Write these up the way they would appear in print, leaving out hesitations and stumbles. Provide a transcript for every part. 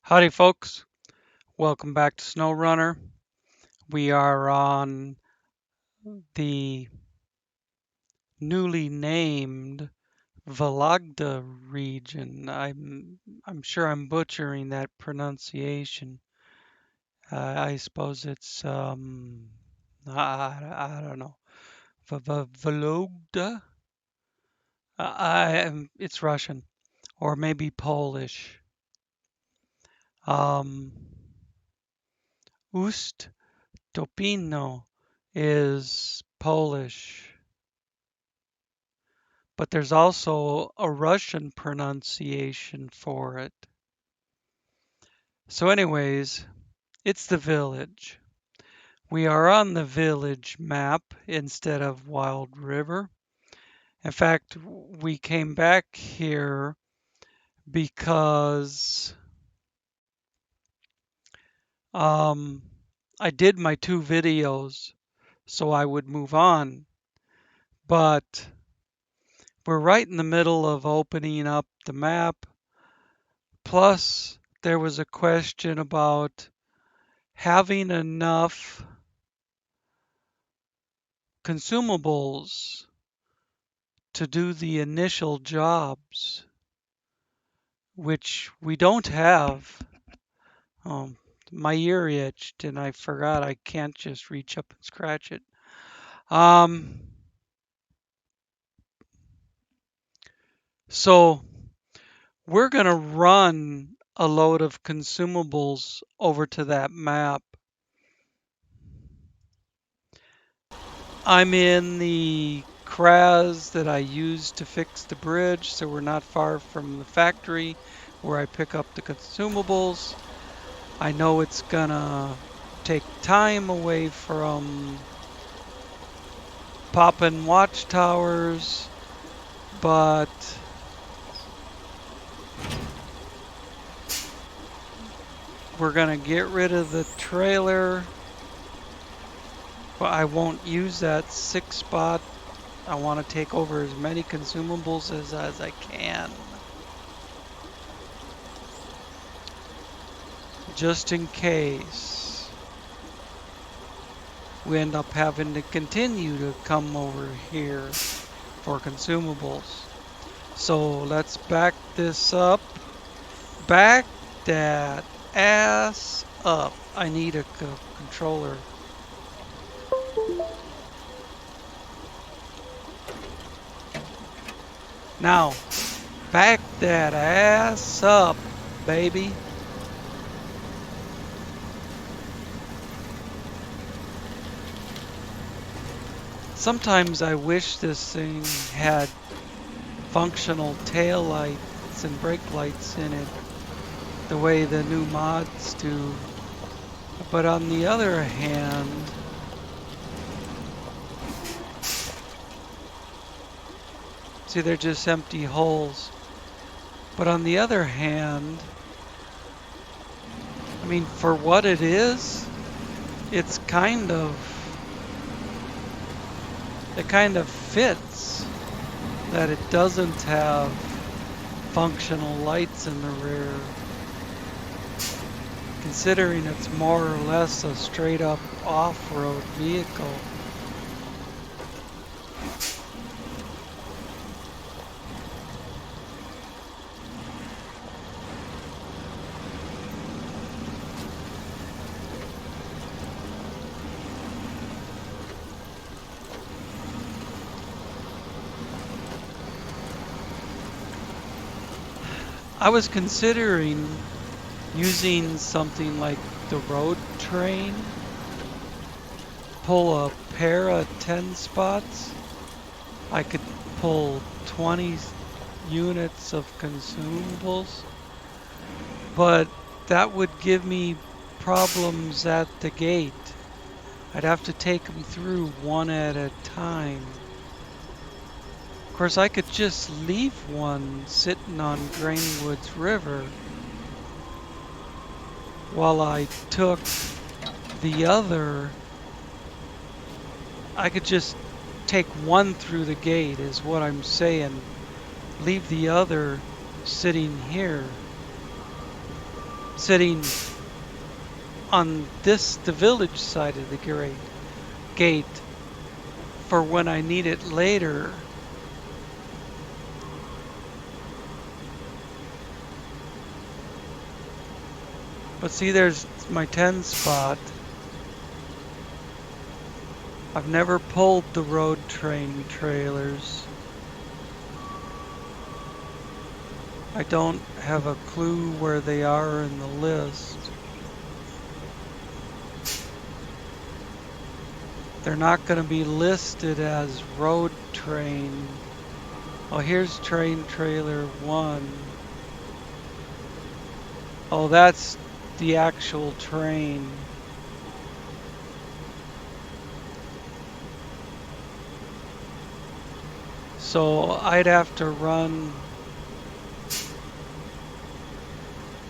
Howdy, folks. Welcome back to SnowRunner. We are on the newly named Vologda region. I'm sure I'm butchering that pronunciation. I suppose it's I don't know. Vologda. It's Russian or maybe Polish. Um, Ust Topino is Polish. But there's also a Russian pronunciation for it. So anyways, it's the village. We are on the village map instead of Wild River. In fact, we came back here because I did my 2 videos so I would move on. But we're right in the middle of opening up the map. Plus, there was a question about having enough consumables to do the initial jobs, which we don't have. Um, my ear itched and I forgot I can't just reach up and scratch it. So we're going to run a load of consumables over to that map. I'm in the CRAS that I use to fix the bridge, so we're not far from the factory where I pick up the consumables. I know it's gonna take time away from popping watchtowers, but we're gonna get rid of the trailer. But I won't use that 6 spot. I want to take over as many consumables as I can. Just in case we end up having to continue to come over here for consumables. So let's back this up. Back that ass up. I need a controller. Now, back that ass up, baby. Sometimes I wish this thing had functional tail lights and brake lights in it, the way the new mods do. But on the other hand, see, they're just empty holes. But on the other hand, I mean, for what it is, it's it kind of fits that it doesn't have functional lights in the rear, considering it's more or less a straight up off-road vehicle. I was considering using something like the road train, pull a pair of 10 spots. I could pull 20 units of consumables, but that would give me problems at the gate. I'd have to take them through one at a time. Of course, I could just leave one sitting on Grainwoods River while I took the other. I could just take one through the gate is what I'm saying. Leave the other sitting here. sitting on the village side of the gate for when I need it later. But see, there's my 10 spot. I've never pulled the road train trailers. I don't have a clue where they are in the list. They're not going to be listed as road train. Oh, here's train trailer 1. Oh, that's the actual train. So I'd have to run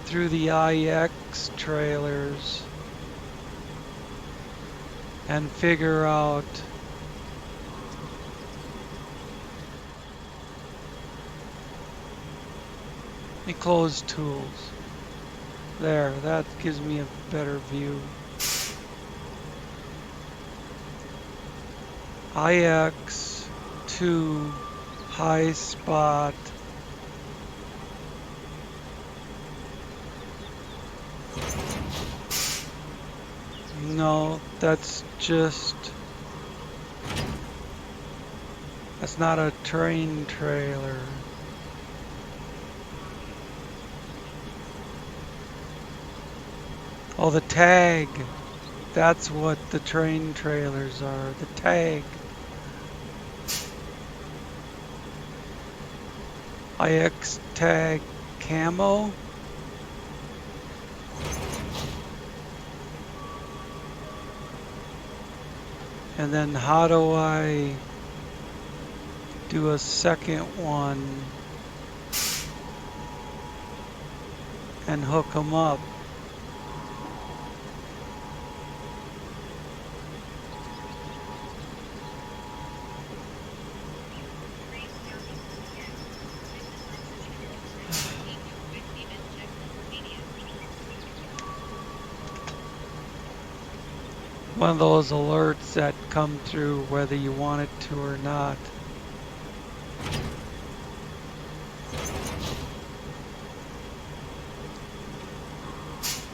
through the IX trailers and figure out the closed tools. There, that gives me a better view. IX to high spot. No, that's not a train trailer. Oh, the tag. That's what the train trailers are. The tag. IX tag camo. And then how do I do a second one and hook them up? One of those alerts that come through whether you want it to or not.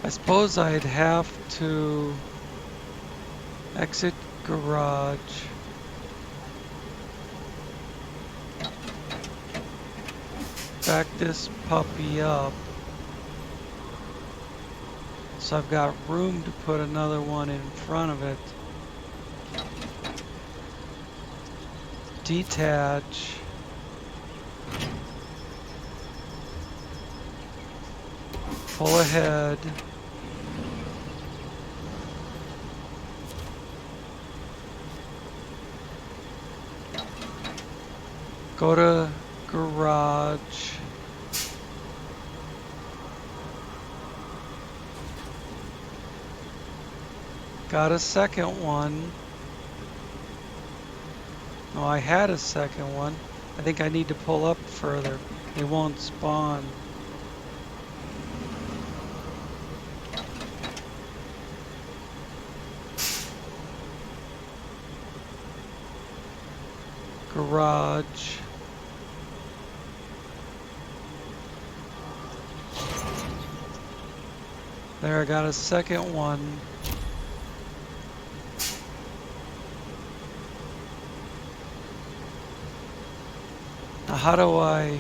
I suppose I'd have to exit garage. Back this puppy up. So I've got room to put another one in front of it. Detach. Pull ahead. Go to garage. Got a second one. No, I had a second one. I think I need to pull up further. They won't spawn. Garage. There, I got a second one. Now how do I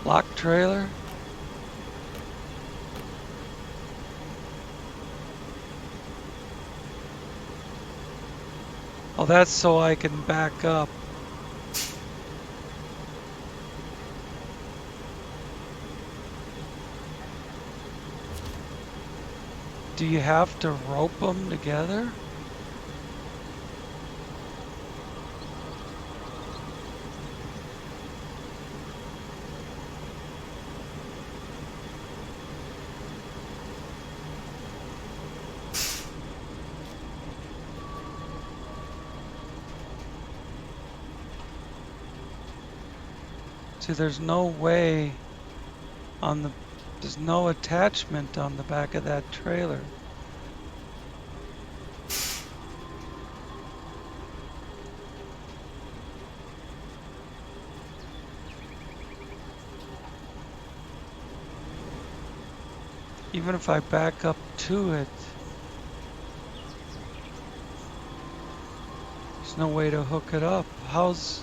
lock trailer? Oh, that's so I can back up. Do you have to rope them together? See, there's no way on the, there's no attachment on the back of that trailer. Even if I back up to it, there's no way to hook it up. How's...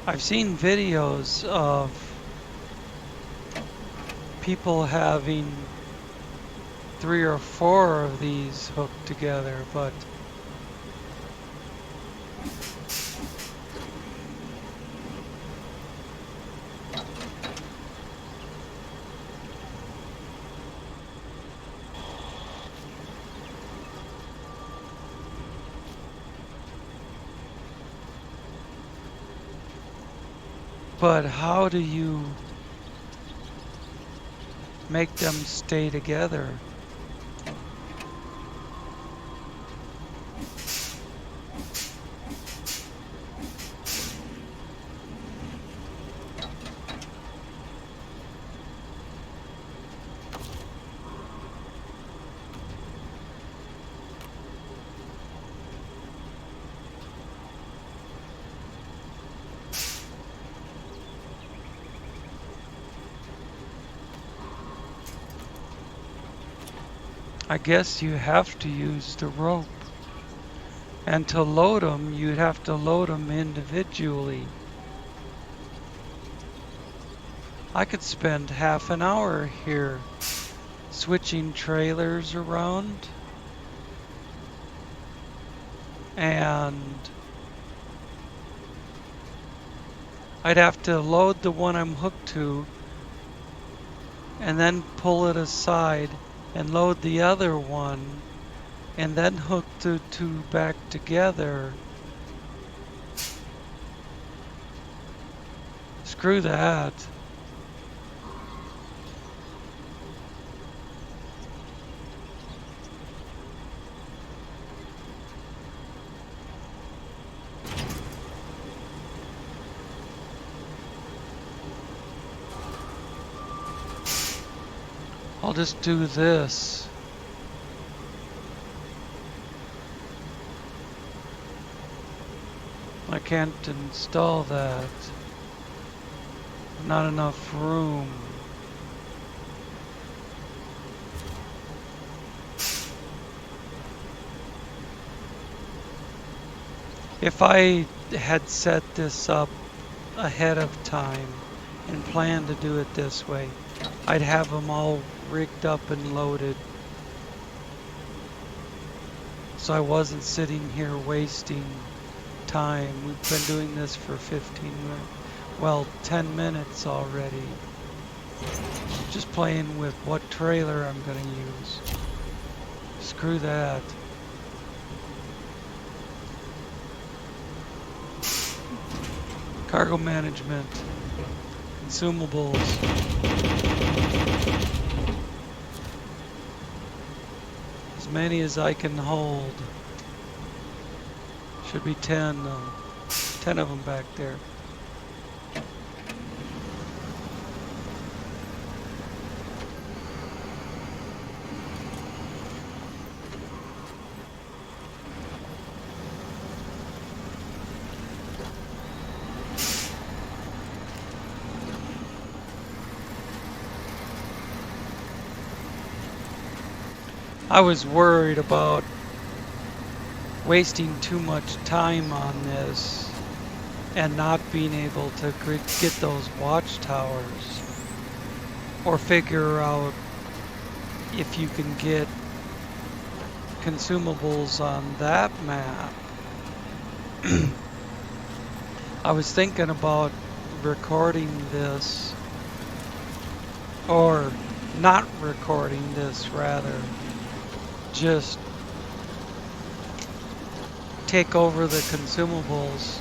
I've seen videos of people having 3 or 4 of these hooked together, but how do you make them stay together? I guess you have to use the rope. And to load them, you'd have to load them individually. I could spend half an hour here switching trailers around. And I'd have to load the one I'm hooked to and then pull it aside and load the other one and then hook the 2 back together. Screw that. I'll just do this. I can't install that. Not enough room. If I had set this up ahead of time and planned to do it this way, I'd have them all rigged up and loaded, so I wasn't sitting here wasting time. We've been doing this for 15 minutes, well, 10 minutes already, just playing with what trailer I'm gonna use. Screw that. Cargo management, consumables. As many as I can hold. Should be 10 of them back there. I was worried about wasting too much time on this and not being able to get those watchtowers, or figure out if you can get consumables on that map. I was thinking about recording this, or not recording this rather, just take over the consumables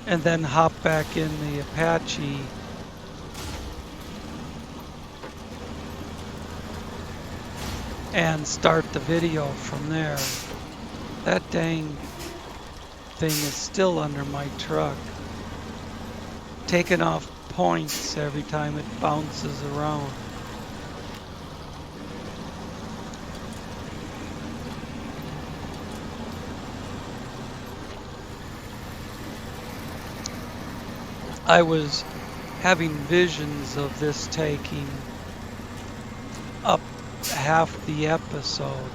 and then hop back in the Apache and start the video from there. That dang thing is still under my truck, taking off points every time it bounces around. I was having visions of this taking up half the episode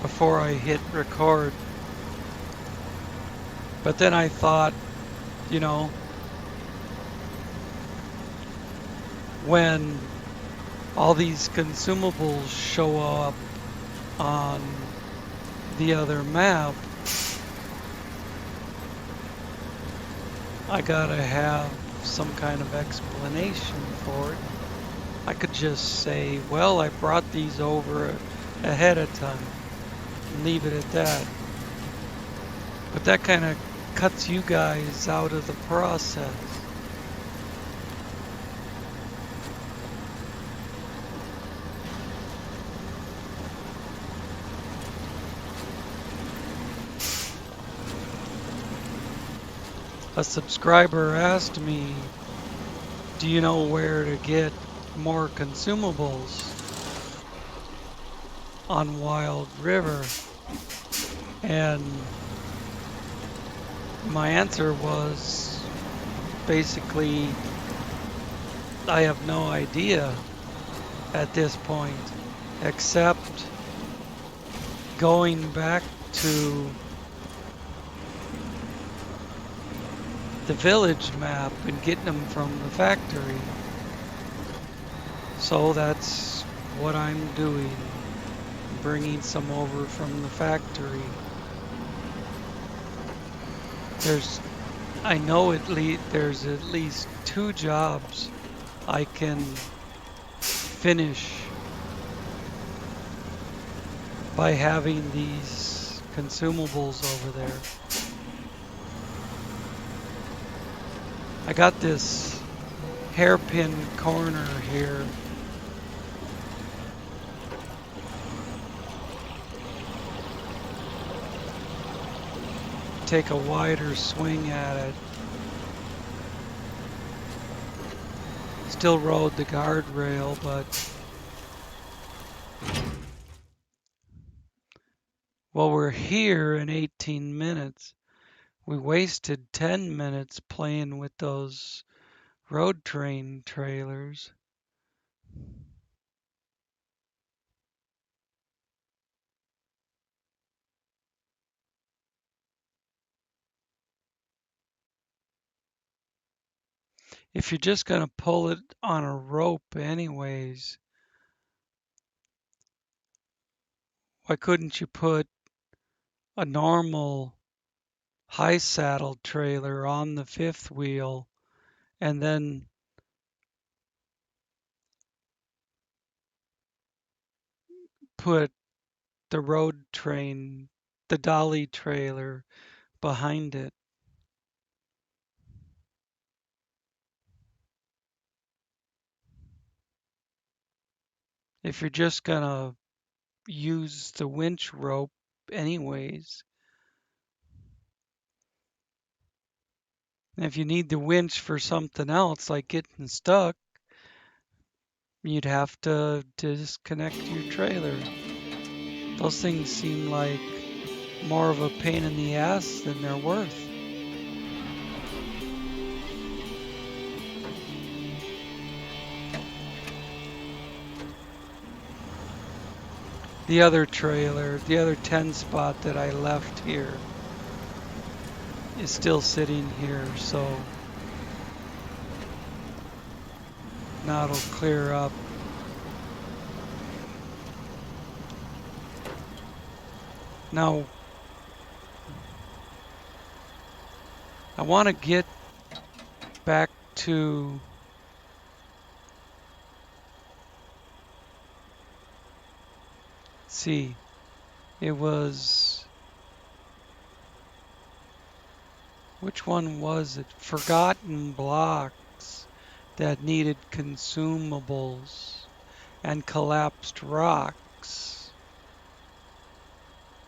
before I hit record. But then I thought, you know, when all these consumables show up on the other map, I gotta have some kind of explanation for it. I could just say, well, I brought these over ahead of time and leave it at that. But that kind of cuts you guys out of the process. A subscriber asked me, do you know where to get more consumables on Wild River? And my answer was basically, I have no idea at this point, except going back to the village map and getting them from the factory. So that's what I'm doing, bringing some over from the factory. I know there's at least 2 jobs I can finish by having these consumables over there. I got this hairpin corner here. Take a wider swing at it. Still rode the guardrail, but well, we're here in 18 minutes. We wasted 10 minutes playing with those road train trailers. If you're just going to pull it on a rope anyways, why couldn't you put a normal high saddle trailer on the 5th wheel and then put the road train, the dolly trailer behind it? If you're just going to use the winch rope anyways. And if you need the winch for something else, like getting stuck, you'd have to disconnect your trailer. Those things seem like more of a pain in the ass than they're worth. The other trailer, the other 10 spot that I left here is still sitting here, so now it'll clear up. Now, I want to get back to see. It was, which one was it? Forgotten blocks that needed consumables and collapsed rocks.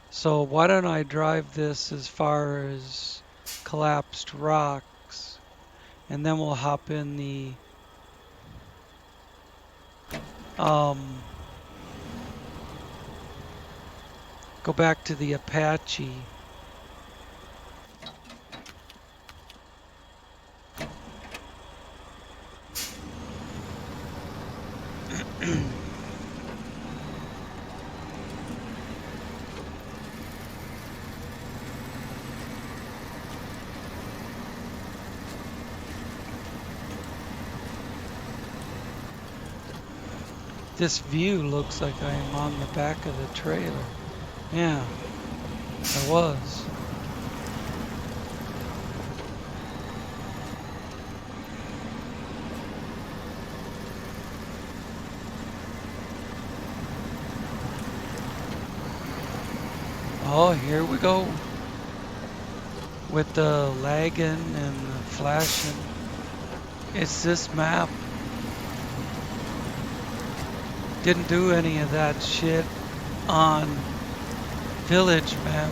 So why don't I drive this as far as collapsed rocks, and then we'll hop in the go back to the Apache. This view looks like I am on the back of the trailer. Yeah, I was. Oh, here we go. With the lagging and the flashing. It's this map. Didn't do any of that shit on Village map.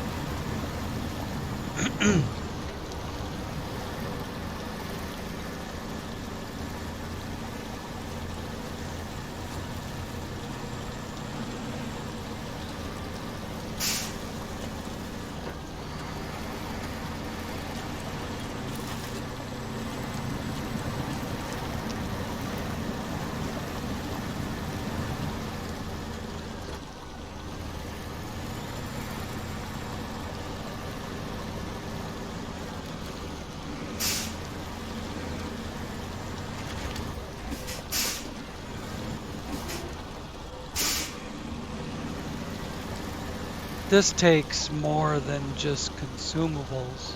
This takes more than just consumables.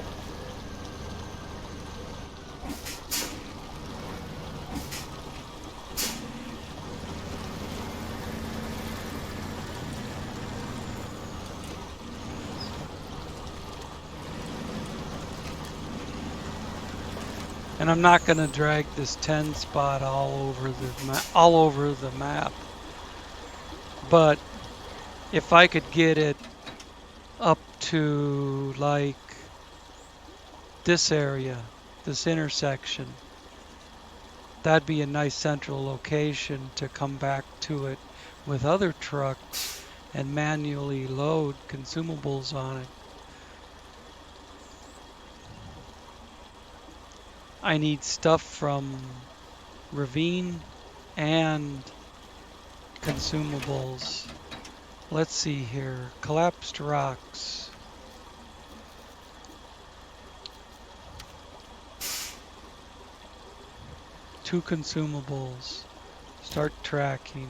And I'm not going to drag this 10 spot all over the map. But if I could get it up to like this area, this intersection, that'd be a nice central location to come back to it with other trucks and manually load consumables on it. I need stuff from Ravine and consumables. Let's see here. Collapsed rocks. Two consumables. Start tracking.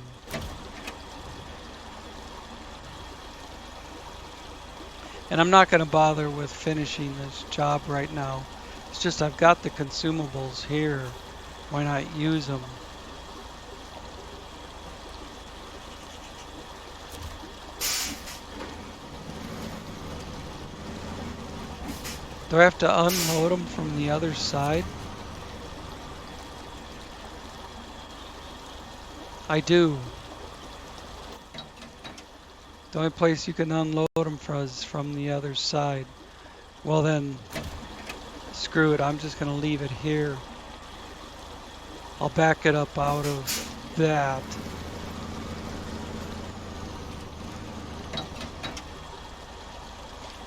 And I'm not going to bother with finishing this job right now. It's just I've got the consumables here. Why not use them? Do I have to unload them from the other side? I do. The only place you can unload them from is from the other side. Well then, screw it. I'm just going to leave it here. I'll back it up out of that.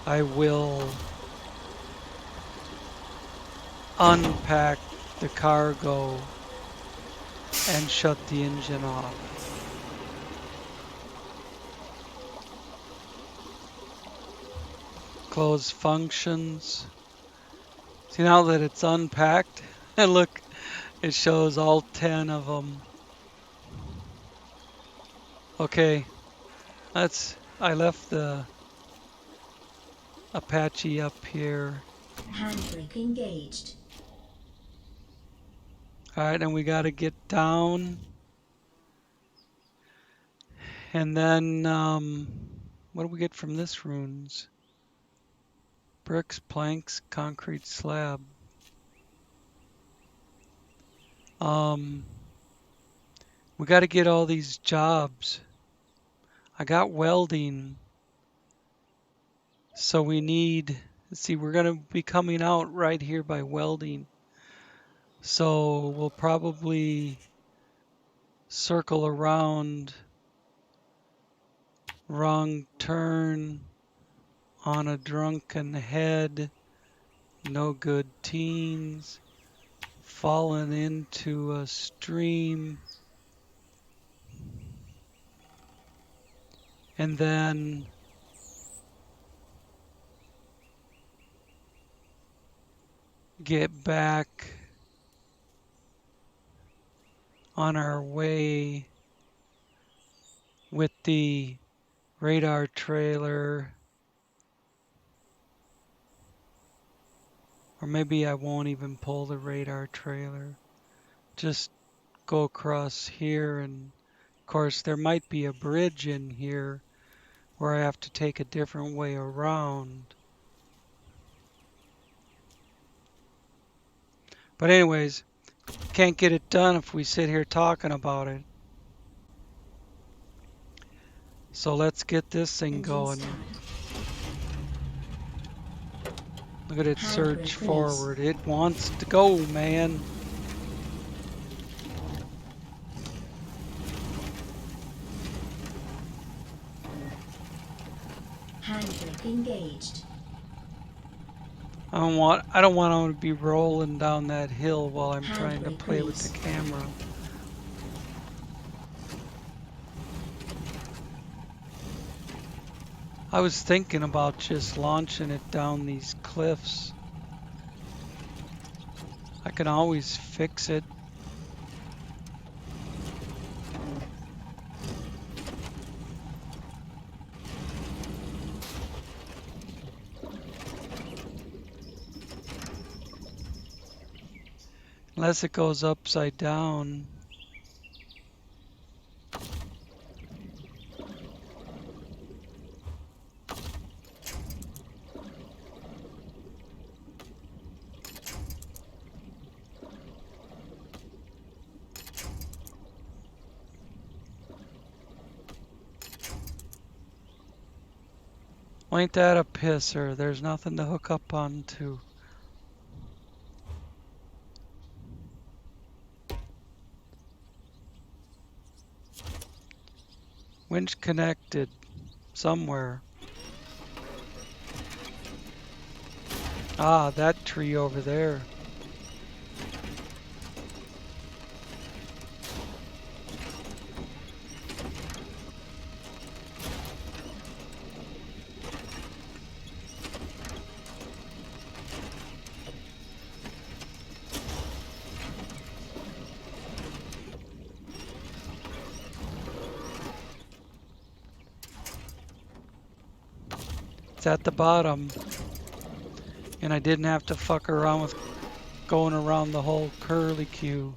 I will unpack the cargo and shut the engine off. Close functions. See, now that it's unpacked, and look, it shows all 10 of them. Okay, I left the Apache up here. Handbrake engaged. Alright, and we gotta get down. And then, what do we get from this runes? Bricks, planks, concrete slab. We gotta get all these jobs. I got welding. So we need, let's see, we're gonna be coming out right here by welding. So we'll probably circle around, wrong turn, on a drunken head, no good teens, fallen into a stream, and then get back on our way with the radar trailer. Or maybe I won't even pull the radar trailer. Just go across here, and of course there might be a bridge in here where I have to take a different way around. But anyways, can't get it done if we sit here talking about it. So let's get this thing going. Look at it surge forward. It wants to go, man. Handbrake engaged. I don't want to be rolling down that hill while I'm trying to play with the camera. I was thinking about just launching it down these cliffs. I can always fix it. Unless it goes upside down. Well, ain't that a pisser? There's nothing to hook up onto. Winch connected somewhere. Ah, that tree over there. It's at the bottom. And I didn't have to fuck around with going around the whole curlicue.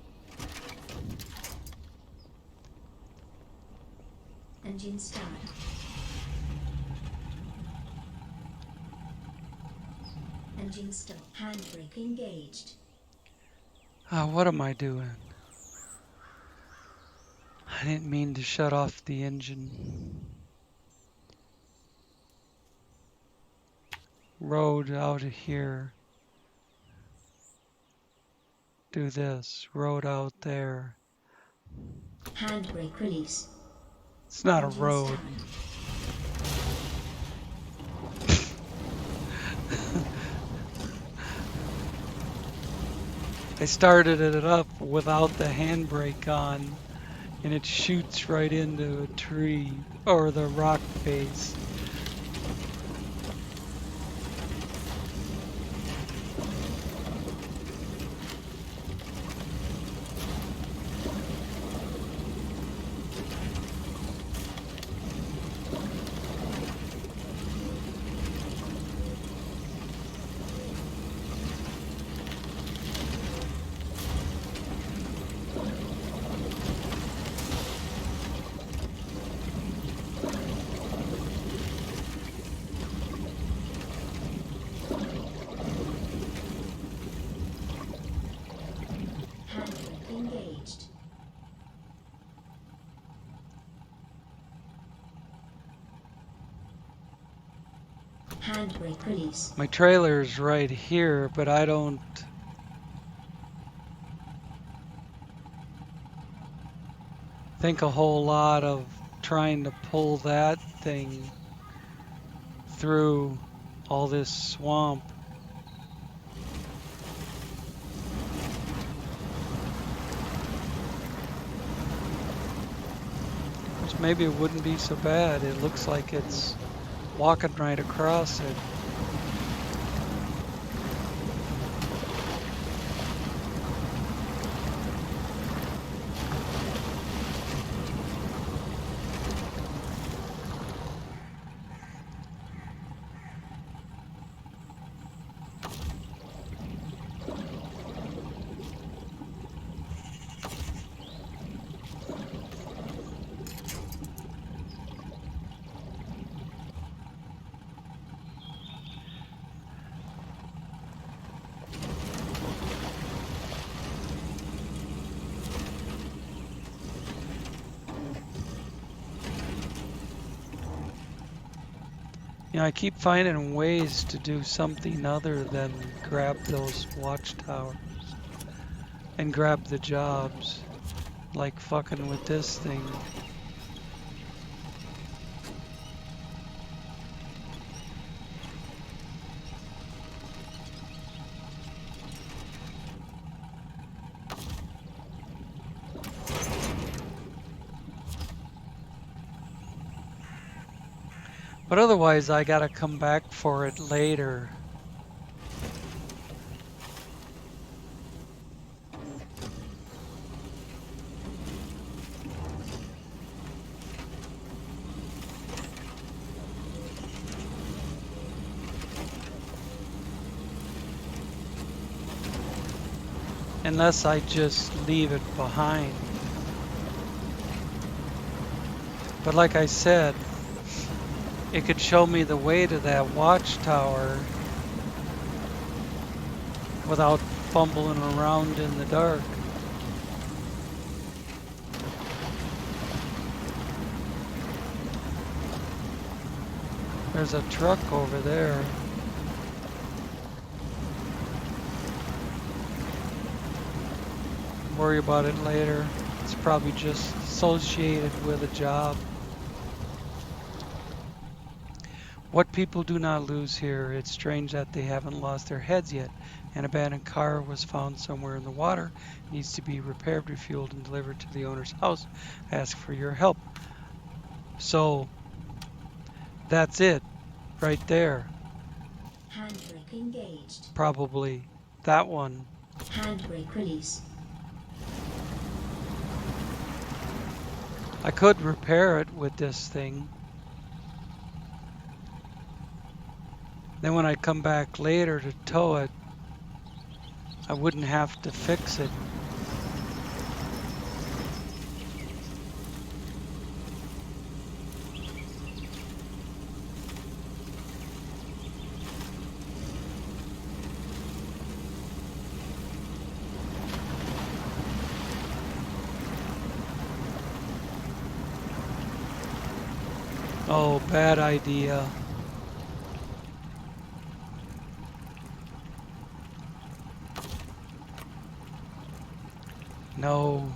Engine start. Engine stop. Handbrake engaged. What am I doing? I didn't mean to shut off the engine. Road out of here. Do this. Road out there. Handbrake release. It's not a road. I started it up without the handbrake on, and it shoots right into a tree or the rock face. Handbrake release. My trailer's right here, but I don't think a whole lot of trying to pull that thing through all this swamp. Which maybe it wouldn't be so bad. It looks like it's walking right across it. You know, I keep finding ways to do something other than grab those watchtowers and grab the jobs, like fucking with this thing. But otherwise, I gotta come back for it later. Unless I just leave it behind. But like I said, it could show me the way to that watchtower without fumbling around in the dark. There's a truck over there. Worry about it later. It's probably just associated with a job. What people do not lose here. It's strange that they haven't lost their heads yet. An abandoned car was found somewhere in the water. It needs to be repaired, refueled, and delivered to the owner's house. I ask for your help. So that's it right there. Handbrake engaged. Probably that one. Handbrake release. I could repair it with this thing. Then when I come back later to tow it, I wouldn't have to fix it. Oh, bad idea. No.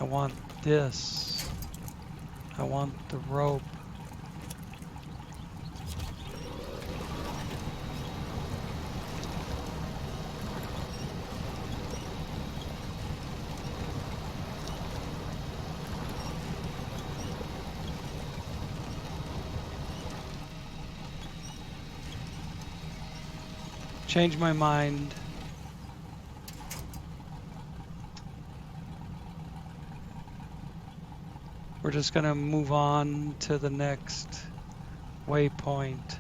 I want this. I want the rope. Change my mind. We're just gonna move on to the next waypoint.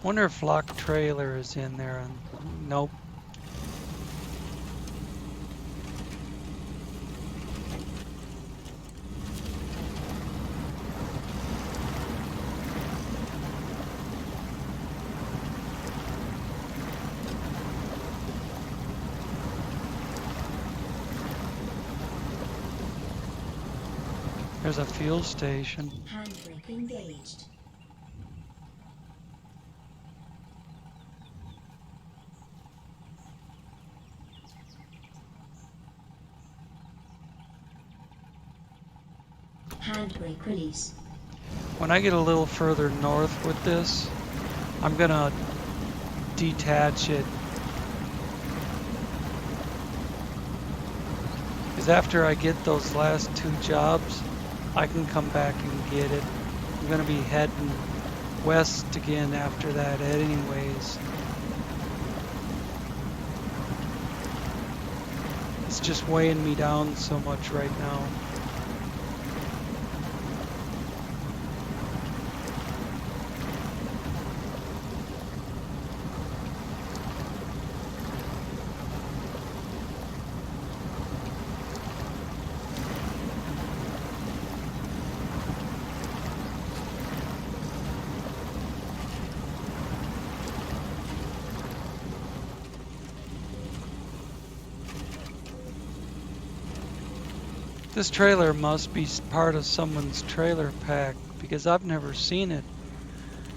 Wonder if Lock Trailer is in there. Nope. There's a fuel station. Handbrake engaged. Handbrake release. When I get a little further north with this, I'm gonna detach it. Because after I get those last 2 jobs, I can come back and get it. I'm gonna be heading west again after that anyways. It's just weighing me down so much right now. This trailer must be part of someone's trailer pack because I've never seen it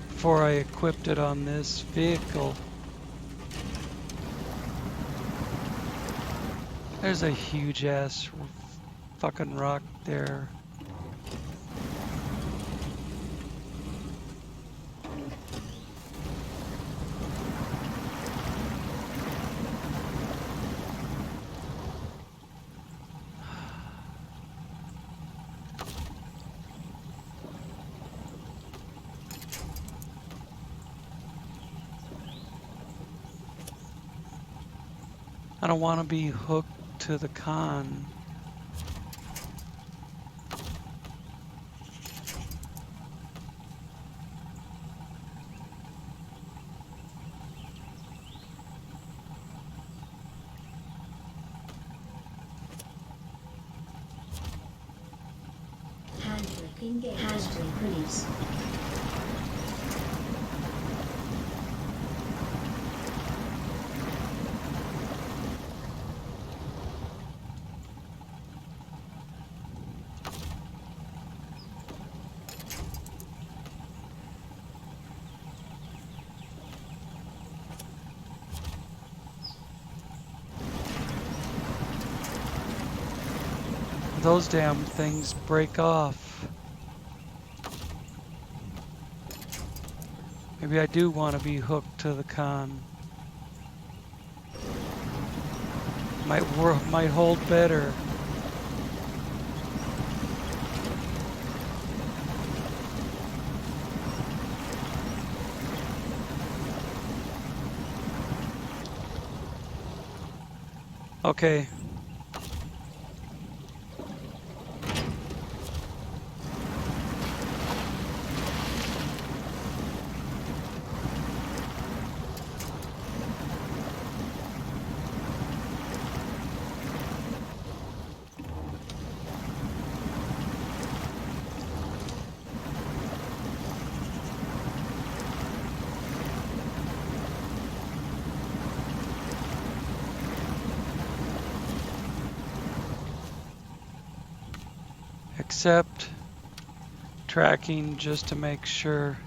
before I equipped it on this vehicle. There's a huge ass fucking rock there. I don't want to be hooked to the con. Handbrake engaged. Handbrake release. Those damn things break off. Maybe I do want to be hooked to the con. Might hold better. Okay. Accept tracking just to make sure.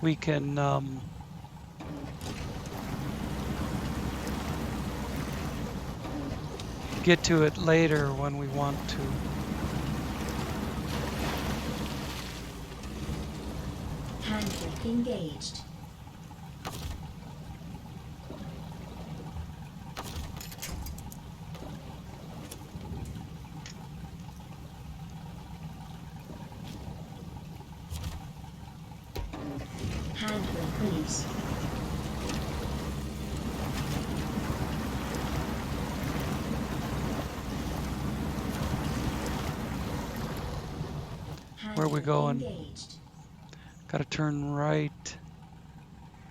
We can get to it later when we want to. Handbrake engaged. Handbrake release. Where are we Handbrake going? engaged. Gotta turn right.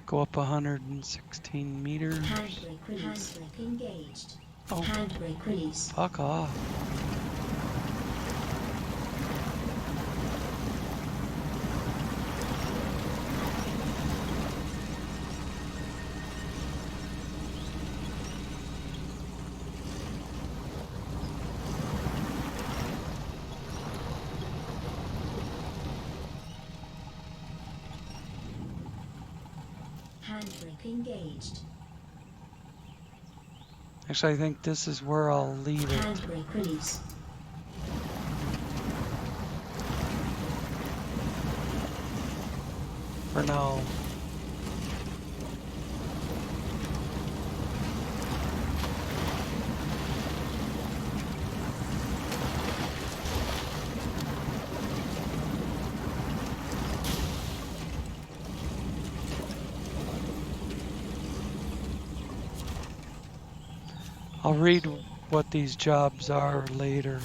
Go up 116 meters. Handbrake release. Handbrake engaged. Oh, Handbrake release. fuck off. Handbrake engaged. Actually, I think this is where I'll leave it Handbrake release. for now. I'll read what these jobs are later.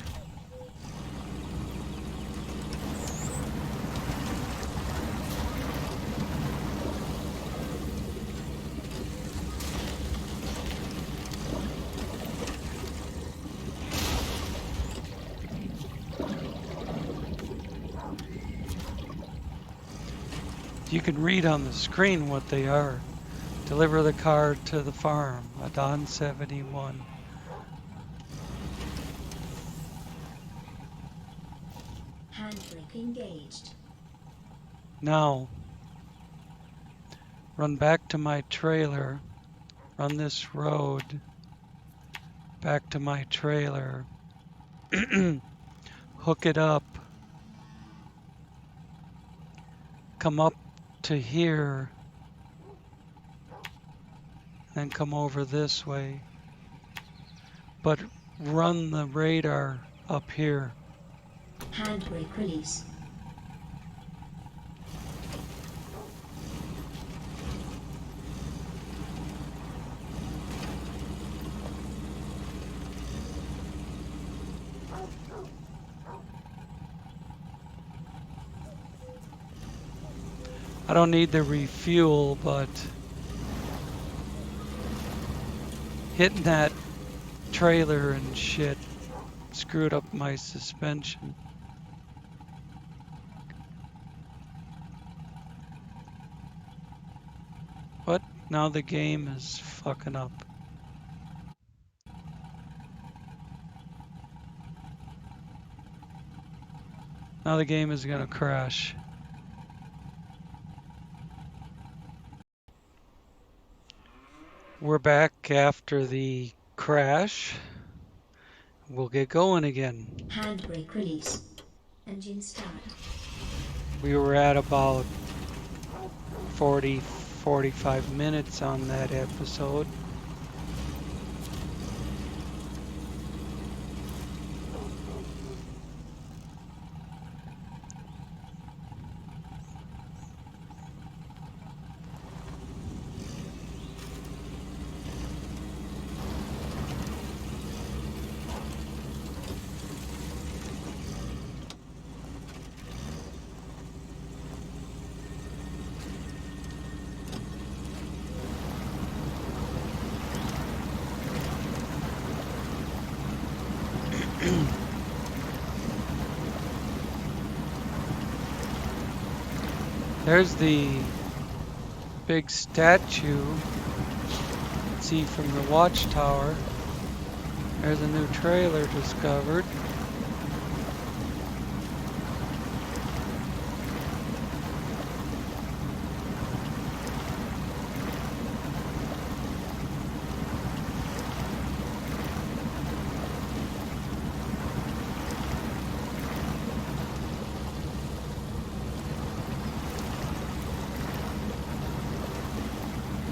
You can read on the screen what they are. Deliver the car to the farm, Adon 71. Handbrake engaged. Now, run back to my trailer, run this road, back to my trailer, hook it up, come up to here, then come over this way. But run the radar up here. Handbrake release. I don't need the refuel, but hitting that trailer and shit screwed up my suspension. What? Now the game is fucking up. Now the game is gonna crash. We're back after the crash. We'll get going again. Handbrake release. Engine start. We were at about 45 minutes on that episode. There's the big statue. See from the watchtower. There's a new trailer discovered.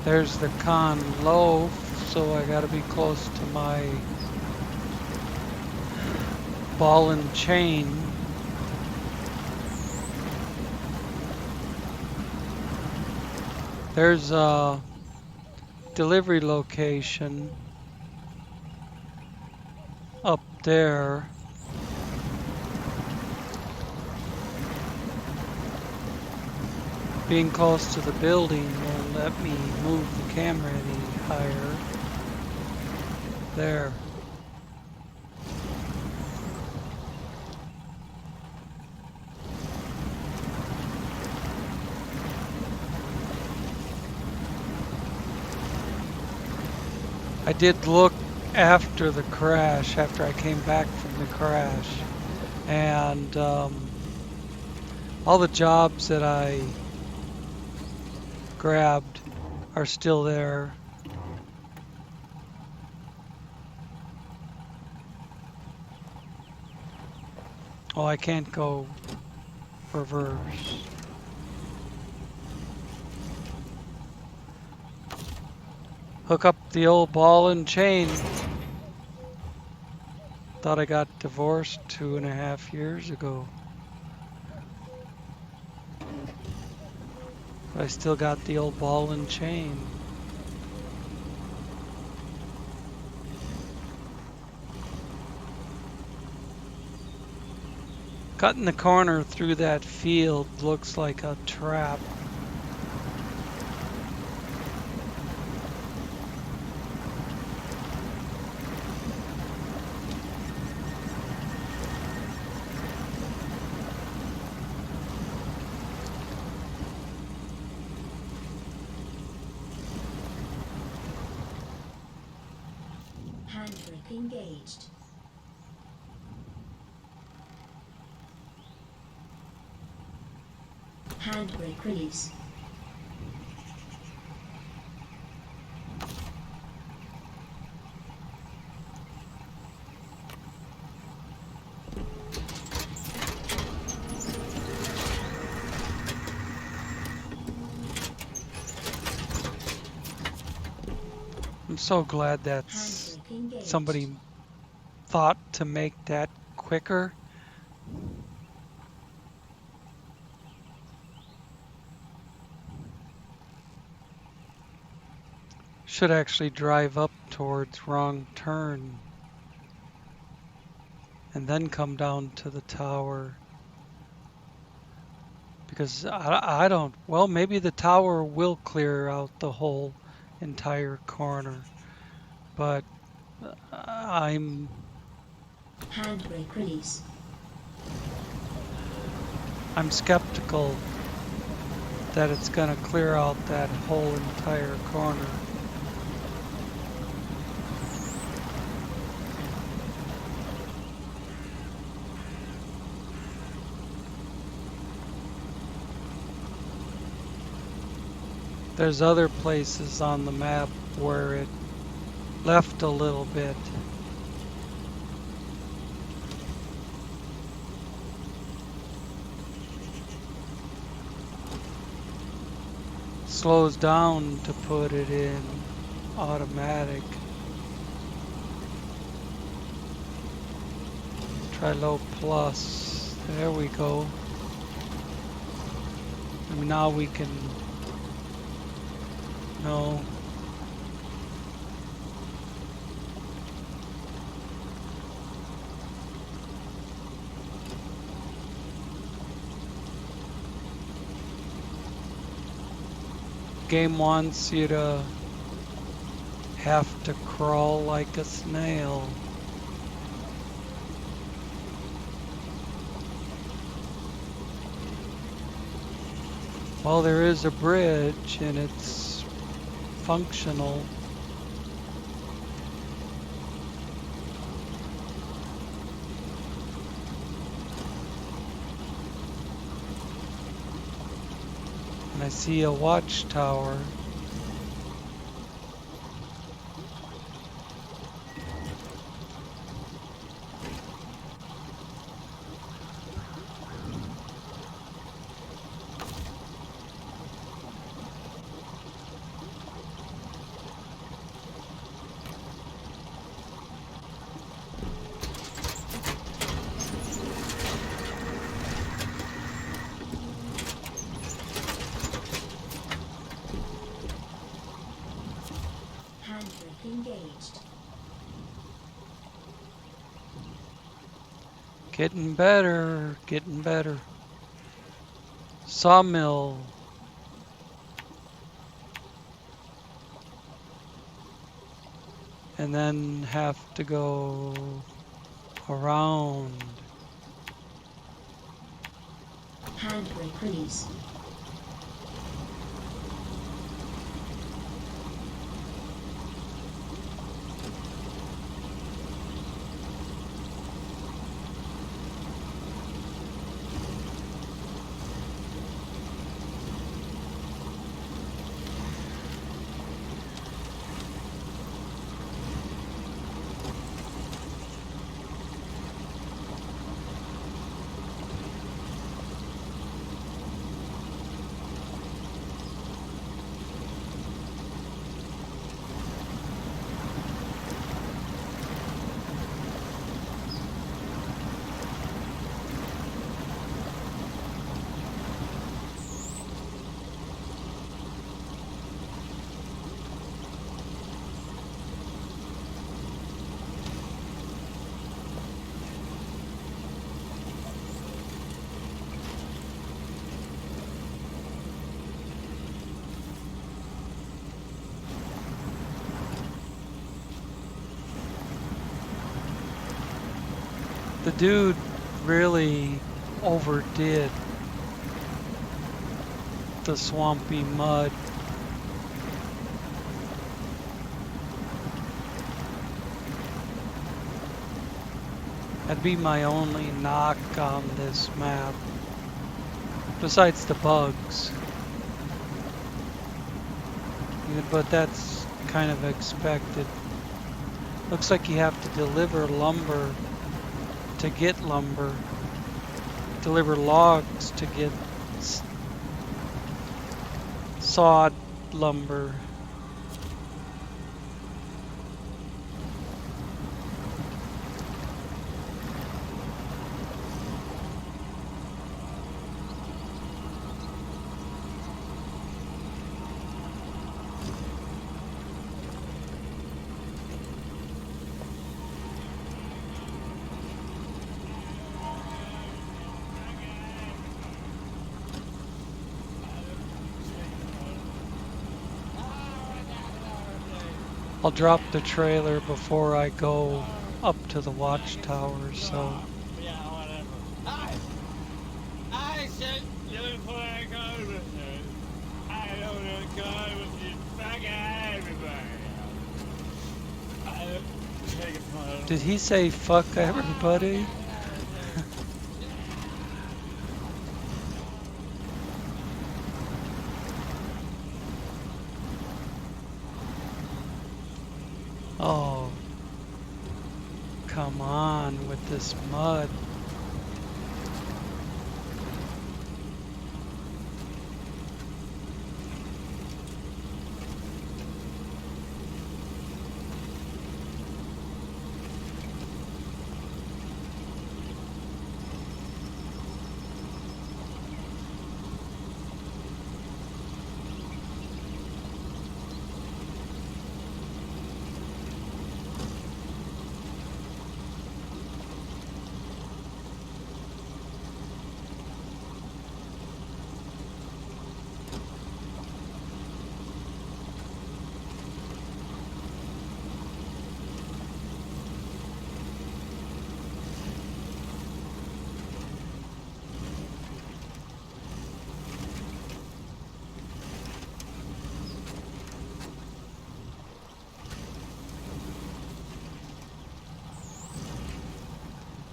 There's the con loaf, so I gotta be close to my ball and chain. There's a delivery location up there. Being close to the building won't let me move the camera any higher. There. I did look after the crash, after I came back from the crash, and all the jobs that I grabbed are still there. Oh, I can't go reverse. Hook up the old ball and chain. Thought I got divorced 2.5 years ago. But I still got the old ball and chain. Cutting the corner through that field looks like a trap. Handbrake engaged. Handbrake release. I'm so glad that's Handbrake engaged. somebody thought to make that quicker. Should actually drive up towards wrong turn and then come down to the tower. Because I don't, well, maybe the tower will clear out the whole entire corner. But I'm Handbrake release. skeptical that it's going to clear out that whole entire corner. There's other places on the map where it left a little bit. Slows down to put it in automatic. Try low plus. There we go. And now we can. No. Game wants you to have to crawl like a snail. Well, there is a bridge and it's functional. And I see a watchtower. Handbrake engaged. Getting better, getting better. Sawmill. And then have to go around. Handbrake release. The dude really overdid the swampy mud. That'd be my only knock on this map, besides the bugs. But that's kind of expected. Looks like you have to deliver lumber to get lumber. Deliver logs to get sawed lumber. I'll drop the trailer before I go up to the watchtower, so. Yeah, whatever. I said you before I go with you. I don't want to go with you. Fuck everybody. I take it from Did he say fuck everybody? Oh, come on with this mud.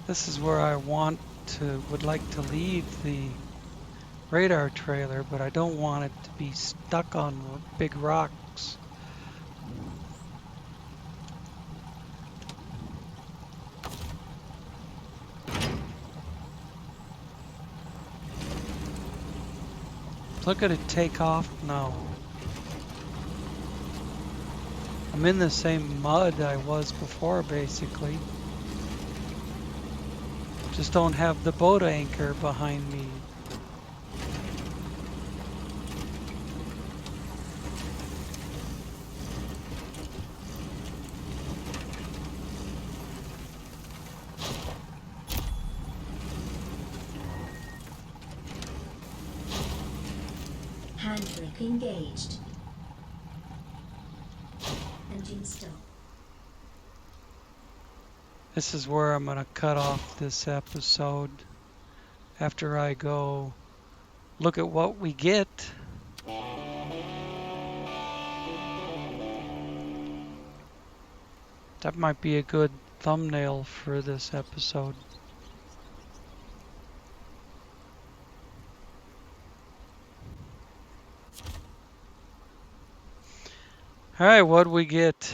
This is where I would like to leave the radar trailer, but I don't want it to be stuck on big rocks. Look at it take off now. I'm in the same mud I was before, basically. Just don't have the boat anchor behind me. Handbrake engaged. Engine stop. This is where I'm going to cut off this episode after I go look at what we get. That might be a good thumbnail for this episode. All right, what do we get?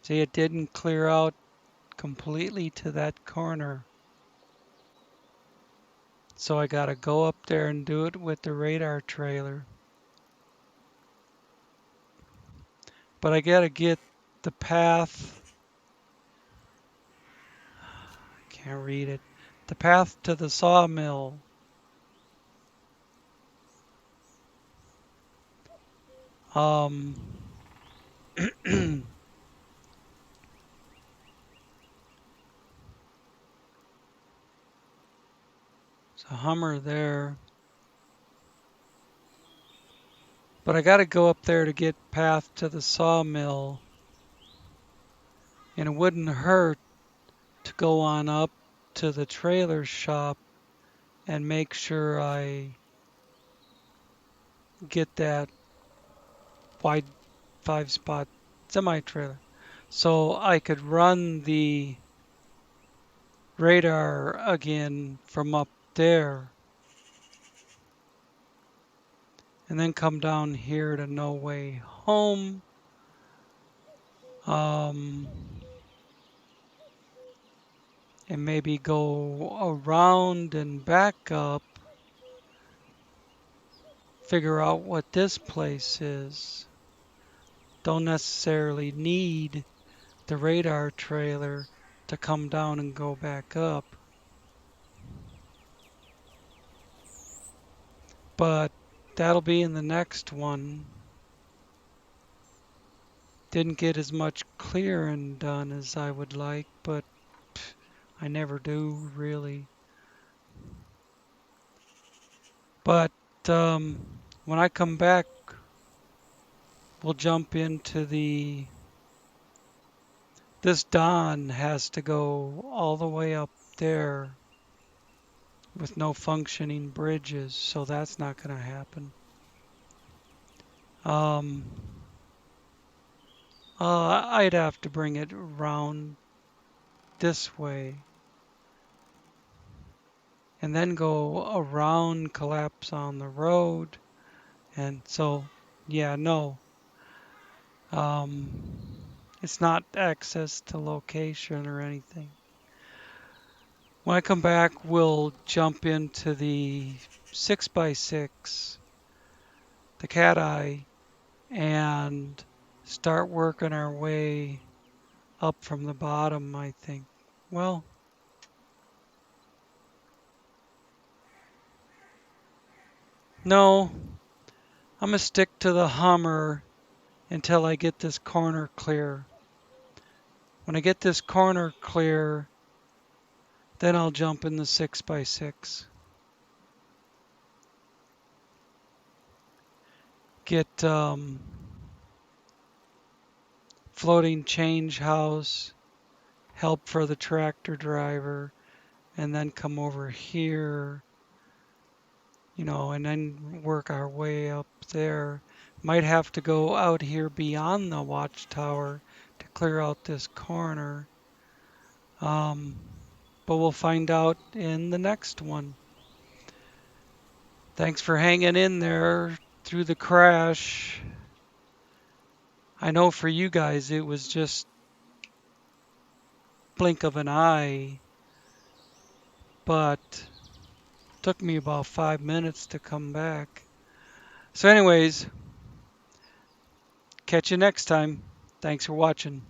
See, it didn't clear out completely to that corner. So I got to go up there and do it with the radar trailer. But I got to get the path. I can't read it. The path to the sawmill. There's a Hummer there. But I got to go up there to get path to the sawmill. And it wouldn't hurt to go on up to the trailer shop and make sure I get that wide 5-spot semi-trailer so I could run the radar again from up there and then come down here to No Way Home. Um, and maybe go around and back up, figure out what this place is. Don't necessarily need the radar trailer to come down and go back up. But that'll be in the next one. Didn't get as much clearing done as I would like, but I never do really. But when I come back, we'll jump into this Don has to go all the way up there with no functioning bridges, so that's not going to happen. Um, I'd have to bring it around this way and then go around, collapse on the road. And so, yeah, no. It's not access to location or anything. When I come back, we'll jump into the 6x6, the cat eye, and start working our way up from the bottom, I think. Well, no, I'm going to stick to the Hummer until I get this corner clear. When I get this corner clear, then I'll jump in the 6x6. Get floating change house, help for the tractor driver, and then come over here, and then work our way up there. Might have to go out here beyond the watchtower to clear out this corner. But we'll find out in the next one. Thanks for hanging in there through the crash. I know for you guys it was just blink of an eye, but took me about 5 minutes to come back. So anyways, catch you next time. Thanks for watching.